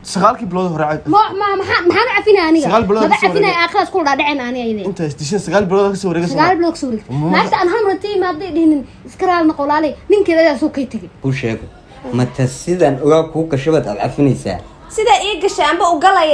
سقالك بلود هراعي ما عفينا أنا ما عفينا آخر كل دعنا أنا أيضا أنت تشين سقال بلود كسوري سقال بلود كسوري ناس أنا هم رتي ما بدي إسكرال نقول عليه من كذا سوكيتك وش يقول ما تسيدن أوراق كشبت العفني ساعة sida ii gashay amba u galay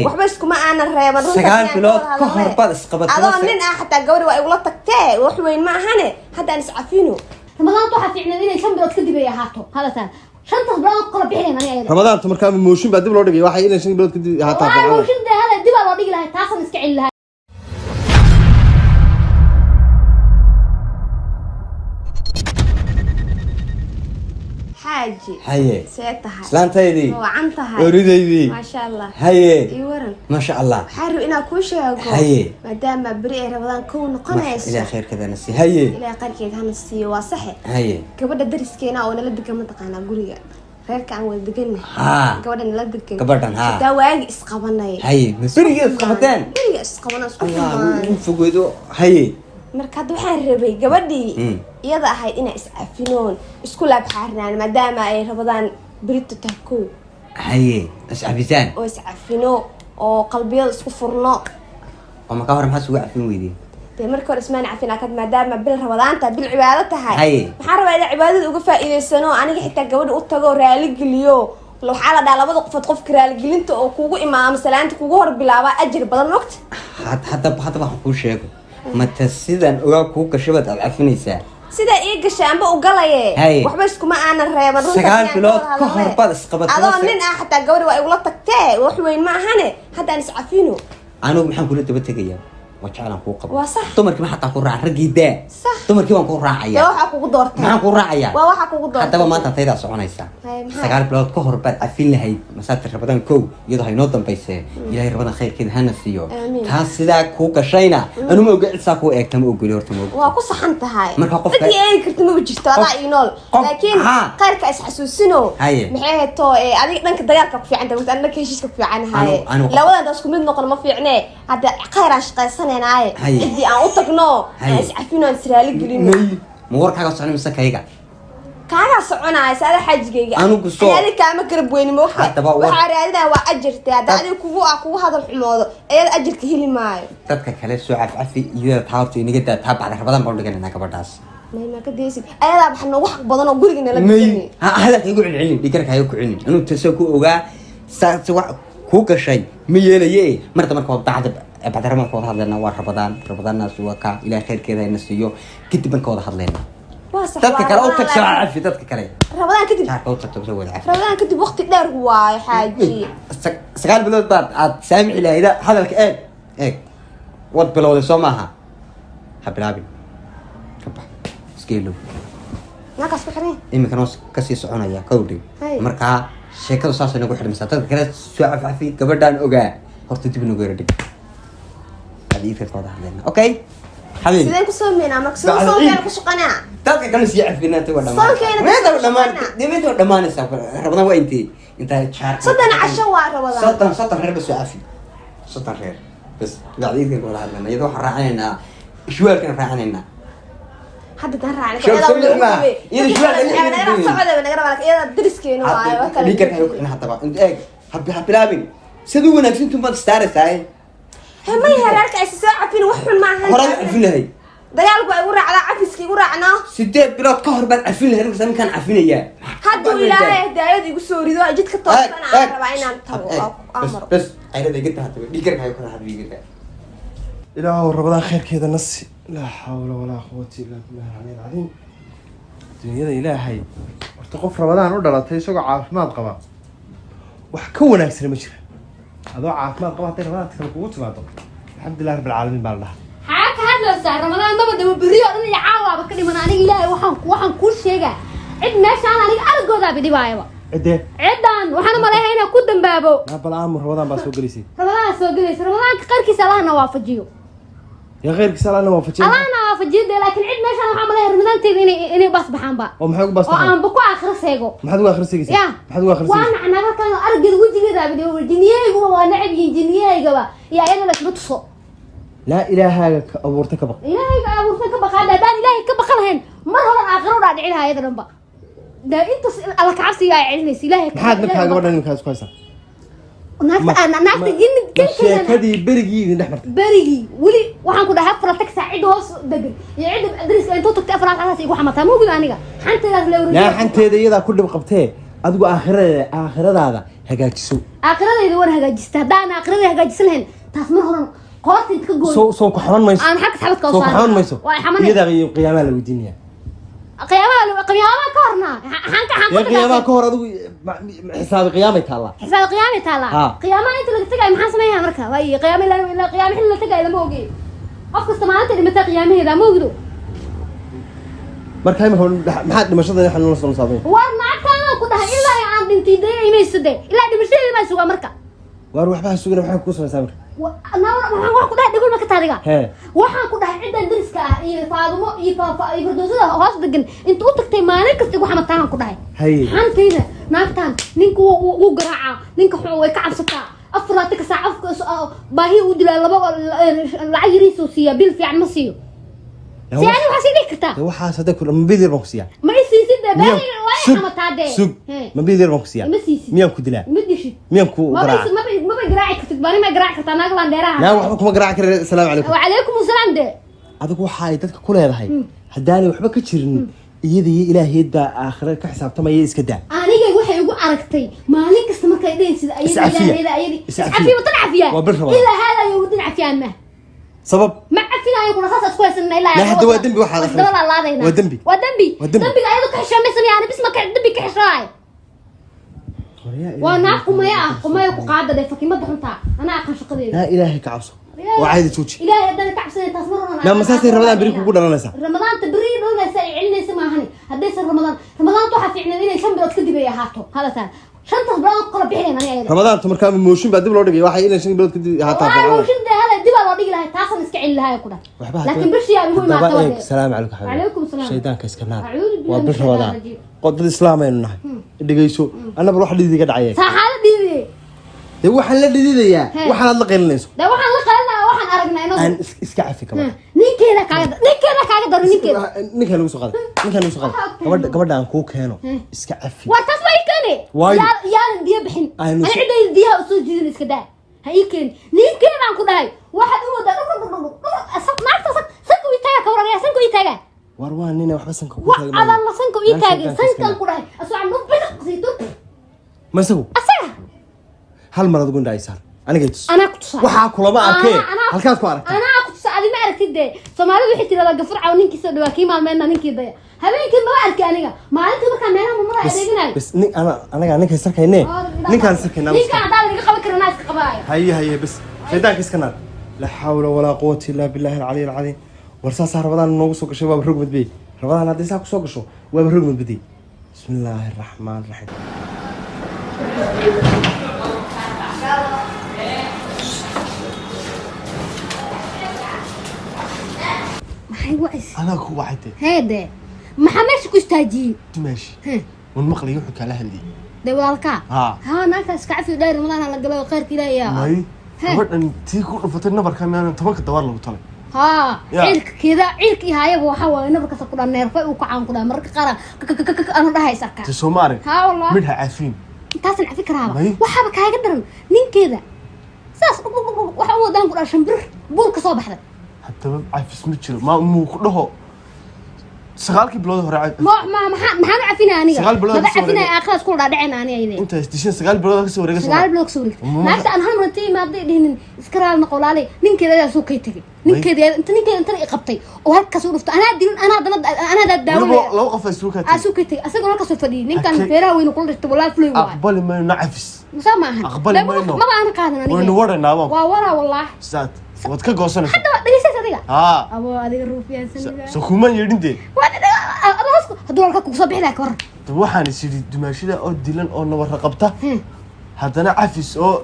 waxba iskuma aan reeban sagaal bilood ka hor baad isqabatay adoo nin ah xataa gabadhi waa igula tagtay wax weyn ma ahane hadda aan iscafino ramadaan waxa fiicnaa inay 5 bilood kadib ay ahaato halataan 5 bilood qala bixinayna aniga ramadaan markaa mooshin baa dib loo dhigay waxa inay 5 bilood kadib ahaataa mooshin hala dib loo dhigi lahaa taasan iska cil حاجي هاي سيتها سلامتيدي وعنتها وريديدي ما شاء الله هاي يورن ما شاء الله حارو إنا كوشة هاي مادام بريء رمضان كون قناس إلى خير كذا نسي هاي إلى خير كذا نسي واصحي هاي كبدا درس كينا وأنا لدك منطقة أنا قولي غير كان ولدقني كبدا نلدك كبدا ها دواعي إسقابنا هاي بريء إسقابتان بريء إسقابنا الله فوقيدو هاي markaad waxaan rabay gabadhii iyada ahayd inay iscafinoon isku laab xaarnaan maadaama ay rabadaan بريتو تاكو هاي اسعفيتان oo iscafino oo qalbiyada isku furno وما كهر ما سوى عفين ويدي dee markii hore ismaan cafina kad maadaama bil rabadaanta bil cibaado tahay هاي maxaan rabaa inay cibaadada uga faa'iideysano aniga xitaa gabadha u tago raali geliyo waxa la dhaa labada qof raali gelinta oo kugu imaamo salaanta kugu hor bilaaba ajir badan waqti حتى waxaan ku sheego ma tasidan ogaa ku kashabad alcafinaysa sida ii gashay amba u galay waxba iskuma aan reeban sagaal bilood ka hor baad isqabatay adoo nin ah xataa gabadhi waa igula tagtay wax weyn ma ahane hadda aan iscafino anigu maxaan kula daba tagayaa وجعلنا كوكب وصح تمرك ما حتى كورع رجيدا تمرك ما كورع عيا لا وحا كوكو دورتي ما كورع عيا وحا كوكو دورتي حتى ما أنت تيدا صعنيسا سجال بلاد كهر بعد أفيل هاي مسافة رمضان كو يضحي نوتن بيسه إلهي رمضان خير كده هنسيو تحس ذا كوكا شينا أنا ما أقول ساكو إكتم أقول يورتم وأكو صحنت هاي مرة قف بدي أي كرتم بجست هذا ينول لكن قارك أسحسوسينو محيه تو أديك نك ديارك في عنده وأنت أنك هيشك في عنها هاي لو أنا داسكم من نقل ما في عناه هذا قارش قيسنا هاي إدي أنا أطقناه أسعفينه إسرائيلي قلنا مورك حاجة صعني مسكايجا كاغا سocona saada xajigeega anigu soo ayada kaama garab weyn mo waxa raadina waa ajirta hadii kugu hadal xumoodo ayada ajirka heli maayo dadka kale soo cafi iyo taabto iniga taa bacda rabadan baan dhiganaa gabadhaas ma ka deesid ayada waxna wax badan oo guriga la dhigay hada igu cilcilin dhigarka ayu ku cilin inuu taso ku ogaa saacad wax ku gashay ma yeelaye marta marka bacda bacda rabadan ka hadlayna waa rabadaanaas waa ka ilaa khayrkeeda ay nasiyo kadib marka wada hadlayna dadka kale oo tagso cafi dadka kale rabadaan kadib taako tagto soo wada cafi rabadaan kadib waqti dheer waay xaaji sagaal bilood baad aad saamici lahayd hadalka eeg wad bilowday soo maaha ha bilaabin kaba iskeelo nakaas ku xiray imika noo ka sii soconaya kowdhi marka sheekadu saas ay nagu xidhmaysaa dadka kale soo cafi gabadhaan ogaa horta dib nagu yara dhig hadiifa kooda hadlayna okay حبيبي سيدنا كسومينا مكسوم صوتنا كشقنا تاك كان سي عفينا تو دمان ما تو دمان دمي تو دمان سافر ربنا وانتي انت شهر صدنا عشوا رمضان صدنا غير بس عافي صدنا غير بس قاعدين ولا هذا يدو راعينا شوال كان راعينا حد كان راعينا شوف سمع يد شوال انا صعده بنقرا لك يا درسكين واي وكل اللي كان انها طبعا انت ايه حبي لابين سدو وناكسين انتم ما تستارساي هم يهرك اساسا عفين وحن معها هراي عفين هي ديال با يورا على عفسكي يورا عنا سيدات بلاد كهر بان عفين هي رسم كان عفينيا هادو الهي هدايد igu soo rido jidka toosana aan rabaa inaan tago amar بس عيلة قلت هات ديكرك هاي كل حد بيجي إله رمضان خير كذا نص لا حول ولا قوة إلا بالله العلي العظيم الدنيا إلهي ارتقف رمضان ولا تيسوق عافمات قبا وحكون أكثر مشكلة هذا عافمات قبا ترى ما تكلموا ما الحمد لله رب العالمين بالله حاك هذا صار رمضان ما بده بريء أنا يعاوا بكلي من أنا إلهي وحن كل شيء عد ناس أنا أرجو ذا بدي بايوا عده عدان وحنا ما لهينا كودن بابو لا بالعام رمضان بس وجلسي رمضان كقركي سلاه نوافجيو يا غير سلاه نوافجيو الله نوافجيو لكن عد ناس أنا عمله رمضان تيجي إني بس بحنبا ومحيو بس بحنبا وأنا بكو آخر سيجو محدو آخر سيجو محدو آخر سيجو وأنا كان أرجو وجهي ذا بدي الجنيه جوا وأنا عبي الجنيه جوا يا أنا لك بتصو لا إله أبورتك بق إلهي أبورتك بق هذا دان إلهي كبق لهن مرة آخر ولا دعي لها يدرن بق ده أنت على كعسي يا عيني إلهي محد مكان قبلنا مكان كويسة naagta in sheekadii berigii dhexmartay berigii wali waxaan ku dhahay afar tag saacid hoos degan iyo cid adriis intuu tagtay afar xaas igu xamataa ma ogi aniga xanteedaas la wareegay xanteeda iyada ku dhib qabtee adigu aakhiradaada hagaajiso aakhiradeeda war hagaajista hadaan aakhirada hagaajisan lahayn taas mar horan qoorta inta ka gooy soo ku xaman mayso aan xaq xabadka soo ku xaman mayso iyada qiyaamaha la weydiinaya qiyaamaha ka horna qiyaamaha ka hor adigu xisaab qiyaamay taala qiyaamaha inta laga tagay maxaan sameeyaa marka way qiyaamaha ila qiyaamaha la tagay lama ogi qof kasta maanta dhimata qiyaamaheeda ma ogdo marka maxaa dhimashada waxaan la soo saabay war naagtaan ku dhahay ilaa aan dhintay deemaysadee ilaa dhimashadeeda ma sugaa marka war waxba sugan waxa ku samaysaa marka waxaan ku dhahay dhigul ma ka taariga waxaan ku dhahay ciidan dariska ah iyo faadumo iyo fardoosada hoos degan inta u tagtay maalin kasta igu xamataan ku dhahay xantayda naagtaan ninka uu garaaca ninka xuu way ka cabsataa afraadka saac afka baahi u dilaa laba lacag yariis oo siiya bil fiican ma siiyo يعني وحسيدي كتا وحاس هذاك ما بيدير بنكسيا ما يسيسي ده باهي واي حمتها ده سوق ما بيدير بنكسيا ميام كدلا مدشي ميام كو قراع ما بيقراعي كتباني ما يقراعي كتا ناقلان ديرها لا وحبك ما قراعك السلام عليكم وعليكم السلام ده هذاك waxay dadka ku leedahay hadaan waxba ka jirin iyadii ilaahayda aakhira ka xisaabtama ay iska daa aniga waxay ugu aragtay maalin kasta markay dheen sida ayada isafiya wada cafiya ila hada ay wada cafiyaan ma سبب ما عفينا يكون خاصة كويس إن إلا لا هذا هو دمبي واحد ودمبي أيضا كحشة مثلا يعني بس ما كان دمبي كحشراي وانا قما يكون قاعدة ده فكي ما دحنتها أنا أقش قدير لا إلهي كعصو وعايد توجي إلهي هذا كعصو تصمرنا لا مساسي رمضان بريك وقول أنا نسا رمضان تبري لولا ساي علنا سما هني هديس رمضان توحى في عنا إلى شن بلاد كدي بيا هاتو هذا ثاني شنطة بلاد قرب بحرين أنا رمضان تمر كان موشين بعد بلاد بيا واحد إلى شن بلاد كدي هاتها موشين ده هذا دي بلاد دي لها تاسن اسكعين لها يكون لكن برشي يا أبوي ما توجه السلام عليكم حبيبي عليكم السلام شيطان كيسكنار وبش رمضان قد الإسلام إنه دقيسو أنا بروح لدي قد عيك سحالة دي ده waxaan la dhididaya waxaan la qeynayso da waxaan la qeynaa waxaan aragnaa inuu aan iska cafi kama ninkeeda kaaga daro ninka lagu soo qaad gabadha aan ku keeno iska cafi war tas way kane yaa diya bixin ana ciday diya soo jiidin iska daa ha ii keen ninkeeda aan ku dhahay waxaad u wada asab naagta sanku ii taaga kawraya sanku ii taaga war waa nina waxba sanka ku taaga waa adan sanku ii taaga sankan ku dhahay asoo aan nufbida qasiito masagu asaga hal mar adigu indhaysaan aniga tus ana ku tusay waxa kulama arkay halkaas ku aragtay ana ku tusay adima aragtid Soomaalidu wixii tirada gafur caw ninkiisa dhawaa kii maalmeena ninkiida habeenkii ma arkay aniga maalintii markaan meelaha ma adeegnay bas anaga ninka sarkayne ninkaan sarkayna ninka hadaan laga qaban karnaa iska qabaayo haye bas shaydaanka iska naar la hawla wala quwwata illa billahi al-ali al-azim warsaas Ramadaan noogu soo gashay waa rog madbay Ramadaan hadii saa ku soo gasho waa rog madbay bismillaahir rahmaanir rahiim أنا هو واحد هذا محمد شو كستاجي ماشي والمقلي يحكي على هندي ده والكا ها ناك اسكعفي داير رمضان على قبل وخير كذا يا ماي هو انتي كل فترة نبر كمان تبغى تدور له طلع ها عيلك كذا عيلك هاي هو حوا نبر كسر كذا نيرفة وكعان كذا مرك قرا أنا ده هاي سكر تسوماري ها والله منها عارفين تاسع على فكرة هذا وحابك هاي قدرن نين كذا ساس وحوا دام كذا شنبر بولك صباح هذا حتى عارف متشل ما مو كله سغالك بلود هراء ما عارفين أنا سغال بلود ما عارفين أخلاص كل رادعنا أنا أيدي أنت تشين سغال بلود كسوري سغال بلود كسوري ناس أنا مرتين ما بدي دهن إسكرال نقول عليه نين كذا يا سوق كيتك نين كذا أنت إقبتي وهالك كسور فت أنا دين أنا ده لو قف السوق كيتك أسأل لك كسور فدي نين كان فيرا وين نقول تبغى فلوي أقبل ما نعفس مسامح أقبل ما ما أنا قادنا وين ورا نعم ورا والله سات ودك جوسنا حتى دقيقة صديقة أبو هذه الروفيا سنة سكوما يريدني هدول كوك صبح لك ورا waxaan isiri dumaashada oo dilan oo nabar qabta hadana cafis oo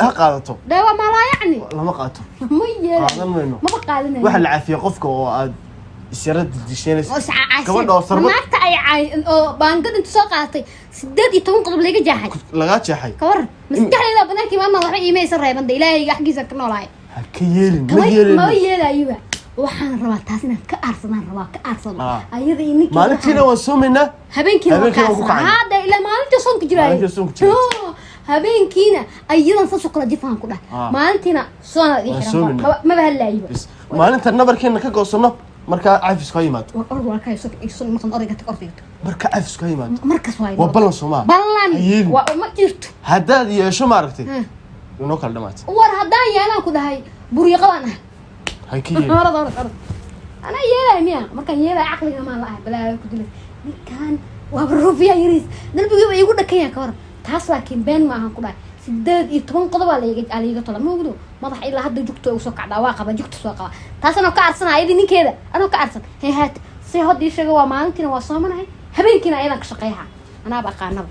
ha qaadato dawa ma la yani lama qaato ma yeelan ma qaadanay waxa la cafiyo qofka oo aad isirad disheynayso gabadha oo sarba maagta ay oo baangad inta soo qaadatay 18 qodob laga jeexay ka war maskaxdayda banaanki ma waxa iimaysan reebanda ilaahay xaqiisa ka noolaay ha ka yeelin ma yeelayo waxaan rabaa taas inaan ka aarsado ayada inii maalintiina waan soomaynaa habeenkii hada ila maalintii soonka jiray habeenkiina ayadan soo kala jifaan ku dhahay maalintiina soona xiran ma bahalaayba maalinta nabarkeena ka goosano marka cafis ka yimaado waa ka soo maqan odayga tag ordayto marka cafis ka yimaado markaas waa ballan Soomaa ballan waa ma jirto haddaad yeesho ma aragtay inoo kala dhamaatay war haddaan yeelaan ku dhahay buriyo qabaan ah haykii أنا يلا ميا ما كان يلا عقلي ما الله بلا كدلة كان وبروفيا يريس نلبي يقول لك يا كور تحس لكن بين ما هنقول سداد يتكون قضوا على طلع مو بدو ما ضح إلا حد جكتو وسوق على واقع جكتو سوق تحس أنا كأرسنا عيدني كذا أنا كأرسن هي هات سيهاد يشجوا ما أنتنا وصامنا هبين كنا أيضا كشقيها أنا بقى نب